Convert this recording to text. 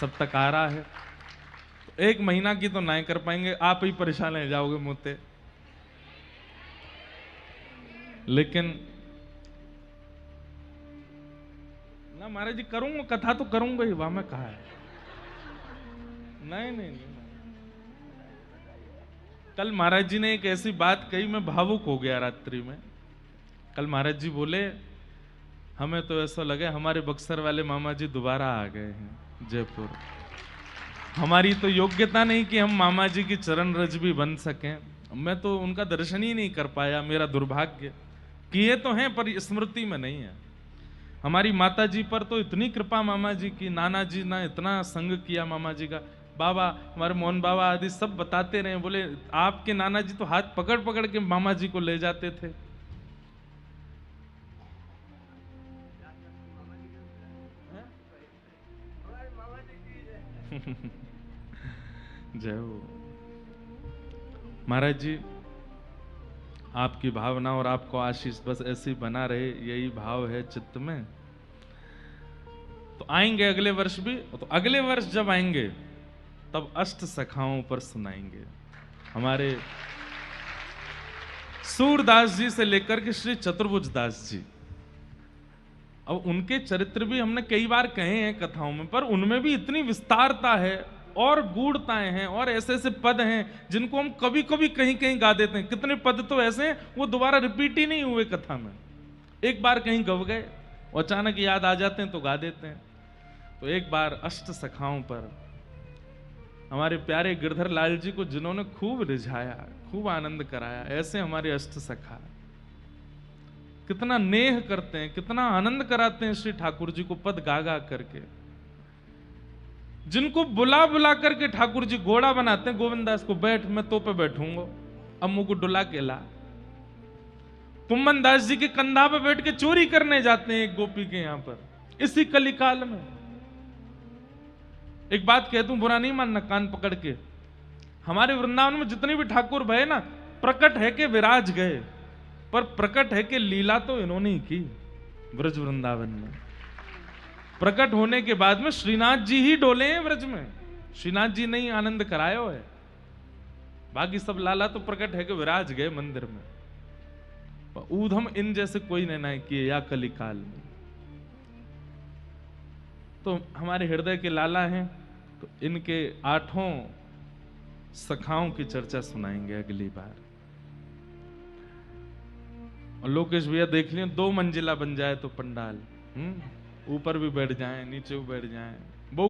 सब तक आ रहा है। तो 1 महीना की तो नहीं कर पाएंगे, आप ही परेशान हो जाओगे मुझसे। लेकिन ना महाराज जी करूंगा, कथा तो करूंगा ही, वहां में कहा है। नहीं नहीं नहीं, कल महाराज जी ने एक ऐसी बात कही, मैं भावुक हो गया रात्रि में। कल महाराज जी बोले, हमें तो ऐसा लगे हमारे बक्सर वाले मामा जी दोबारा आ गए हैं जयपुर। हमारी तो योग्यता नहीं कि हम मामा जी की चरण रज भी बन सकें। मैं तो उनका दर्शन ही नहीं कर पाया, मेरा दुर्भाग्य। किए तो हैं पर स्मृति में नहीं है। हमारी माता जी पर तो इतनी कृपा मामा जी की, नाना जी ने इतना संग किया मामा जी का। बाबा, हमारे मोहन बाबा आदि सब बताते रहे, बोले आपके नाना जी तो हाथ पकड़ पकड़ के मामा जी को ले जाते थे। जय हो महाराज जी, आपकी भावना और आपको आशीष बस ऐसी बना रहे, यही भाव है चित्त में। तो आएंगे अगले वर्ष भी, तो अगले वर्ष जब आएंगे तब अष्ट सखाओं पर सुनाएंगे। हमारे सूरदास जी से लेकर के श्री चतुर्भुज दास जी, अब उनके चरित्र भी हमने कई बार कहे हैं कथाओं में, पर उनमें भी इतनी विस्तारता है और गूढ़ताएं हैं और ऐसे ऐसे पद हैं जिनको हम कभी कभी कहीं कहीं गा देते हैं। कितने पद तो ऐसे हैं वो दोबारा रिपीट ही नहीं हुए कथा में, एक बार कहीं गव गए, अचानक याद आ जाते हैं तो गा देते हैं। तो एक बार अष्ट सखाओं पर हमारे प्यारे गिरधर लाल जी को जिन्होंने खूब रिझाया, खूब आनंद कराया, ऐसे हमारे अष्ट सखा कितना नेह करते हैं, कितना आनंद कराते हैं श्री ठाकुर जी को पद गा गा करके। जिनको बुला बुला करके ठाकुर जी घोड़ा बनाते हैं, गोविंदास को बैठ मैं तो पे बैठूंगा, अम्मू को डुला के ला। कुम्मन दास जी के कंधा पे बैठ के चोरी करने जाते हैं एक गोपी के यहां पर, इसी कलिकाल में। एक बात कहता हूं, बुरा नहीं मानना कान पकड़ के, हमारे वृंदावन में जितने भी ठाकुर भये ना, प्रकट है कि विराज गए, पर प्रकट है कि लीला तो इन्होंने ही की ब्रज वृंदावन में। प्रकट होने के बाद में श्रीनाथ जी ही डोले हैं ब्रज में, श्रीनाथ जी नहीं आनंद करायो है, बाकी सब लाला तो प्रकट है कि विराज गए मंदिर में। ऊधम इन जैसे कोई ने किए या कलिकाल में। तो हमारे हृदय के लाला हैं, तो इनके 8 सखाओं की चर्चा सुनाएंगे अगली बार। और लोकेश भैया देख लिया, 2 मंजिला बन जाए तो पंडाल, ऊपर भी बैठ जाएं, नीचे भी बैठ जाएं,